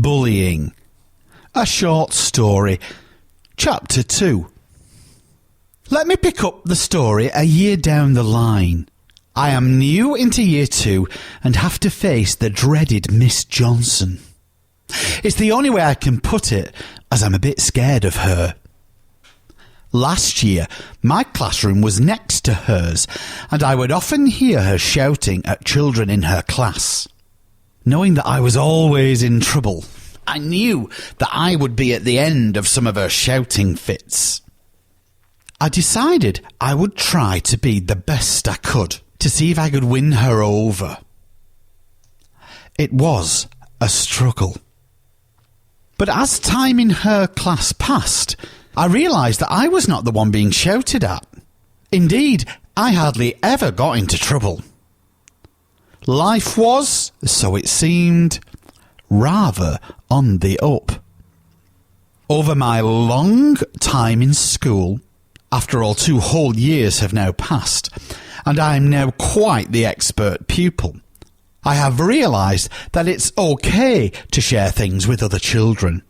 Bullying. A short story. Chapter 2. Let me pick up the story a year down the line. I am new into year 2 and have to face the dreaded Miss Johnson. It's the only way I can put it, as I'm a bit scared of her. Last year, my classroom was next to hers, and I would often hear her shouting at children in her class. Knowing that I was always in trouble, I knew that I would be at the end of some of her shouting fits. I decided I would try to be the best I could to see if I could win her over. It was a struggle. But as time in her class passed, I realised that I was not the one being shouted at. Indeed, I hardly ever got into trouble. Life was, so it seemed, rather on the up. Over my long time in school, after all 2 whole years have now passed, and I am now quite the expert pupil, I have realised that it's okay to share things with other children,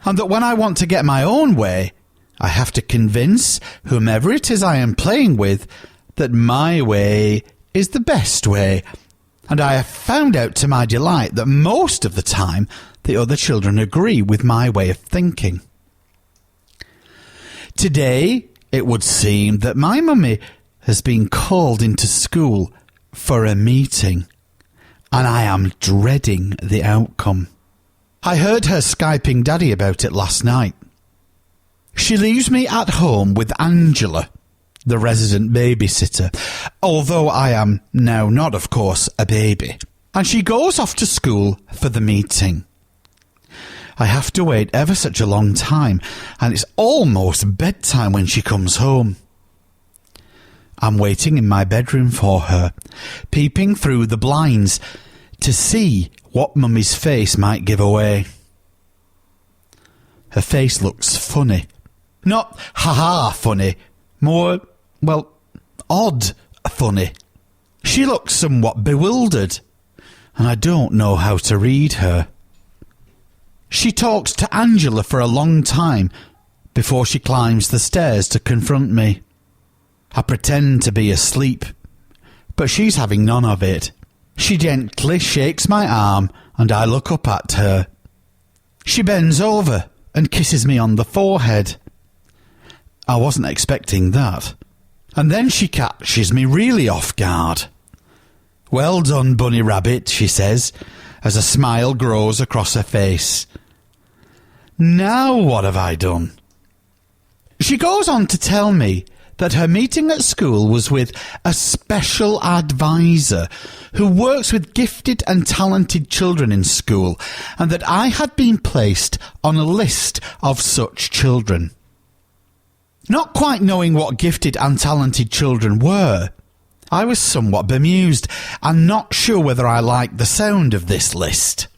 and that when I want to get my own way, I have to convince whomever it is I am playing with that my way is the best way. And I have found out to my delight that most of the time the other children agree with my way of thinking. Today, it would seem that my mummy has been called into school for a meeting, and I am dreading the outcome. I heard her Skyping Daddy about it last night. She leaves me at home with Angela, the resident babysitter, although I am now not, of course, a baby, and she goes off to school for the meeting. I have to wait ever such a long time, and it's almost bedtime when she comes home. I'm waiting in my bedroom for her, peeping through the blinds to see what Mummy's face might give away. Her face looks funny. Not ha-ha funny, more, well, odd funny. She looks somewhat bewildered, and I don't know how to read her. She talks to Angela for a long time before she climbs the stairs to confront me. I pretend to be asleep, but she's having none of it. She gently shakes my arm, and I look up at her. She bends over and kisses me on the forehead. I wasn't expecting that. And then she catches me really off guard. "Well done, Bunny Rabbit," she says, as a smile grows across her face. Now what have I done? She goes on to tell me that her meeting at school was with a special advisor who works with gifted and talented children in school, and that I had been placed on a list of such children. Not quite knowing what gifted and talented children were, I was somewhat bemused and not sure whether I liked the sound of this list.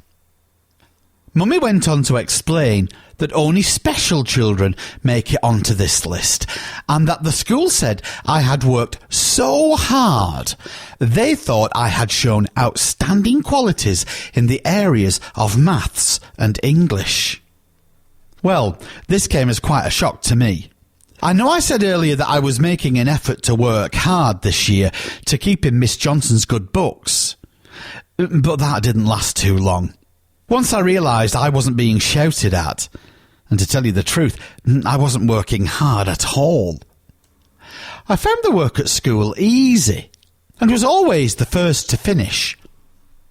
Mummy went on to explain that only special children make it onto this list, and that the school said I had worked so hard they thought I had shown outstanding qualities in the areas of maths and English. Well, this came as quite a shock to me. I know I said earlier that I was making an effort to work hard this year to keep in Miss Johnson's good books, but that didn't last too long. Once I realised I wasn't being shouted at, and to tell you the truth, I wasn't working hard at all. I found the work at school easy, and was always the first to finish.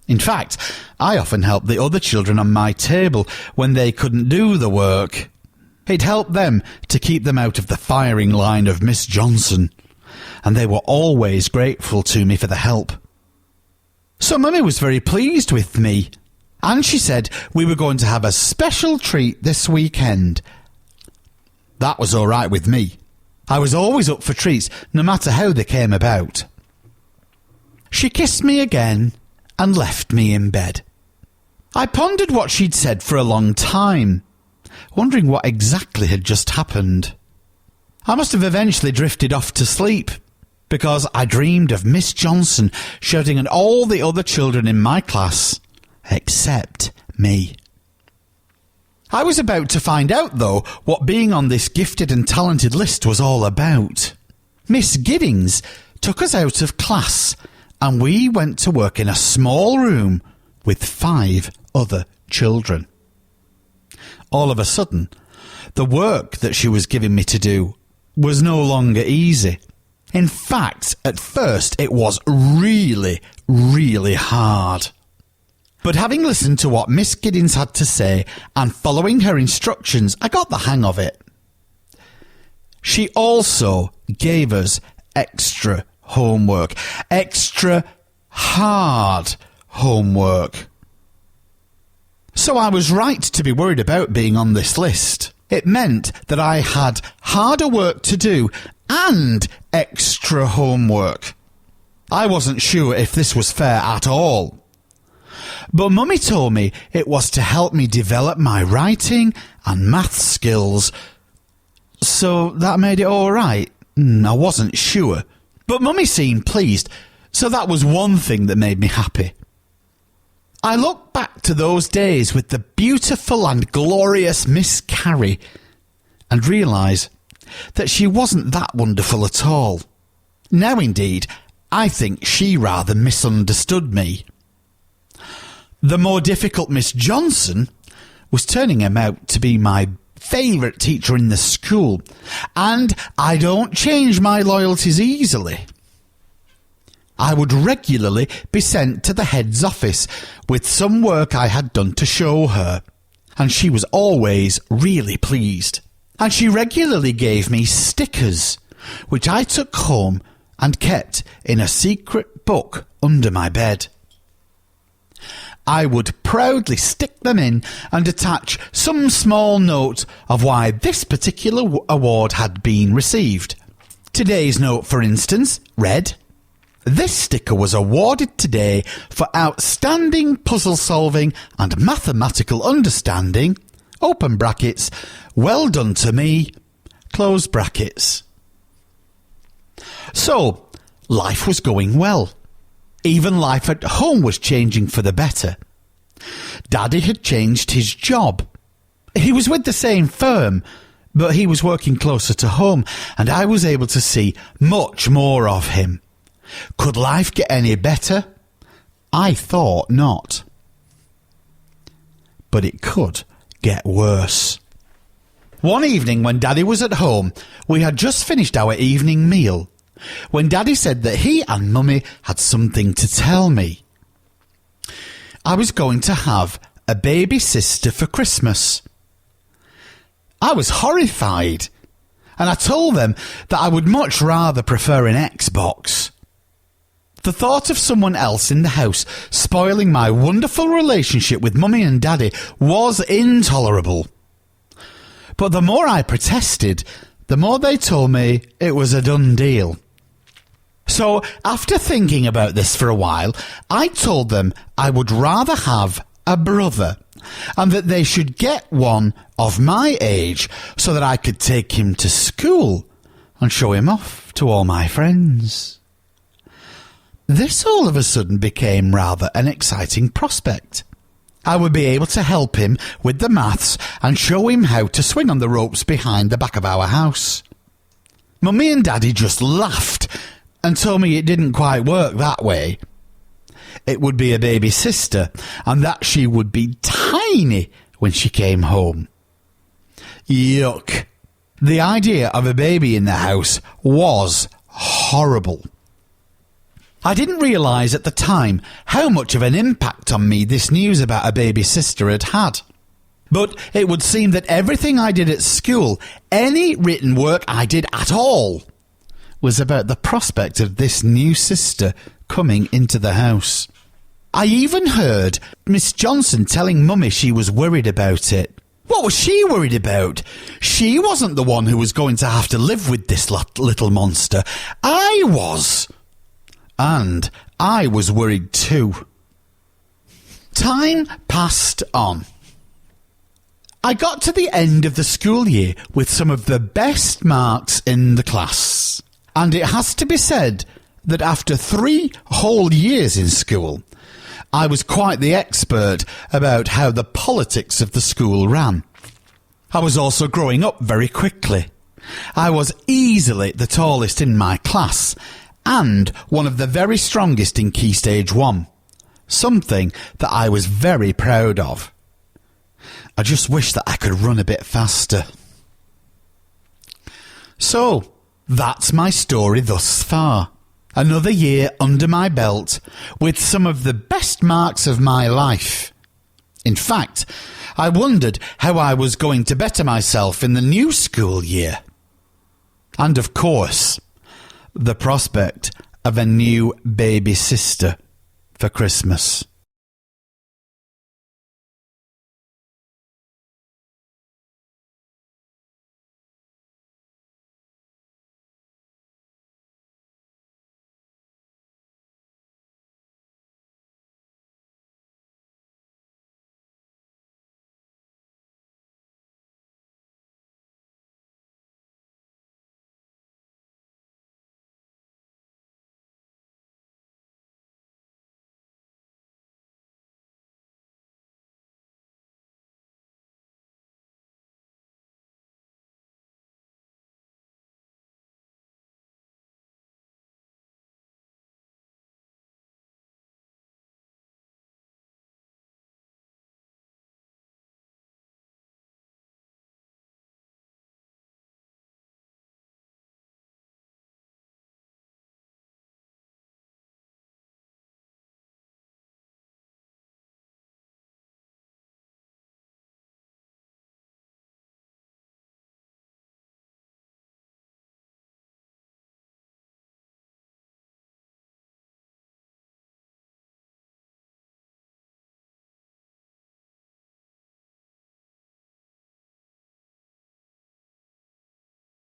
In fact, I often helped the other children on my table when they couldn't do the work. It helped them to keep them out of the firing line of Miss Johnson, and they were always grateful to me for the help. So Mummy was very pleased with me, and she said we were going to have a special treat this weekend. That was all right with me. I was always up for treats, no matter how they came about. She kissed me again and left me in bed. I pondered what she'd said for a long time, wondering what exactly had just happened. I must have eventually drifted off to sleep, because I dreamed of Miss Johnson shouting at all the other children in my class, except me. I was about to find out, though, what being on this gifted and talented list was all about. Miss Giddings took us out of class and we went to work in a small room with 5 other children. All of a sudden, the work that she was giving me to do was no longer easy. In fact, at first it was really, really hard. But having listened to what Miss Giddings had to say and following her instructions, I got the hang of it. She also gave us extra homework, extra hard homework. So I was right to be worried about being on this list. It meant that I had harder work to do and extra homework. I wasn't sure if this was fair at all. But Mummy told me it was to help me develop my writing and math skills. So that made it all right. I wasn't sure. But Mummy seemed pleased, so that was one thing that made me happy. I look back to those days with the beautiful and glorious Miss Carrie and realise that she wasn't that wonderful at all. Now, indeed, I think she rather misunderstood me. The more difficult Miss Johnson was turning him out to be my favourite teacher in the school, and I don't change my loyalties easily. I would regularly be sent to the head's office with some work I had done to show her, and she was always really pleased. And she regularly gave me stickers, which I took home and kept in a secret book under my bed. I would proudly stick them in and attach some small note of why this particular award had been received. Today's note, for instance, read, "This sticker was awarded today for outstanding puzzle solving and mathematical understanding, open brackets, well done to me, close brackets." So, life was going well. Even life at home was changing for the better. Daddy had changed his job. He was with the same firm, but he was working closer to home, and I was able to see much more of him. Could life get any better? I thought not. But it could get worse. One evening when Daddy was at home, we had just finished our evening meal, when Daddy said that he and Mummy had something to tell me. I was going to have a baby sister for Christmas. I was horrified, and I told them that I would much rather prefer an Xbox. The thought of someone else in the house spoiling my wonderful relationship with Mummy and Daddy was intolerable. But the more I protested, the more they told me it was a done deal. So, after thinking about this for a while, I told them I would rather have a brother, and that they should get one of my age so that I could take him to school and show him off to all my friends. This all of a sudden became rather an exciting prospect. I would be able to help him with the maths and show him how to swing on the ropes behind the back of our house. Mummy and Daddy just laughed and told me it didn't quite work that way. It would be a baby sister, and that she would be tiny when she came home. Yuck. The idea of a baby in the house was horrible. I didn't realise at the time how much of an impact on me this news about a baby sister had had. But it would seem that everything I did at school, any written work I did at all, was about the prospect of this new sister coming into the house. I even heard Miss Johnson telling Mummy she was worried about it. What was she worried about? She wasn't the one who was going to have to live with this little monster. I was. And I was worried too. Time passed on. I got to the end of the school year with some of the best marks in the class. And it has to be said that after 3 whole years in school, I was quite the expert about how the politics of the school ran. I was also growing up very quickly. I was easily the tallest in my class and one of the very strongest in Key Stage 1, something that I was very proud of. I just wish that I could run a bit faster. So, that's my story thus far. Another year under my belt with some of the best marks of my life. In fact, I wondered how I was going to better myself in the new school year. And of course, the prospect of a new baby sister for Christmas.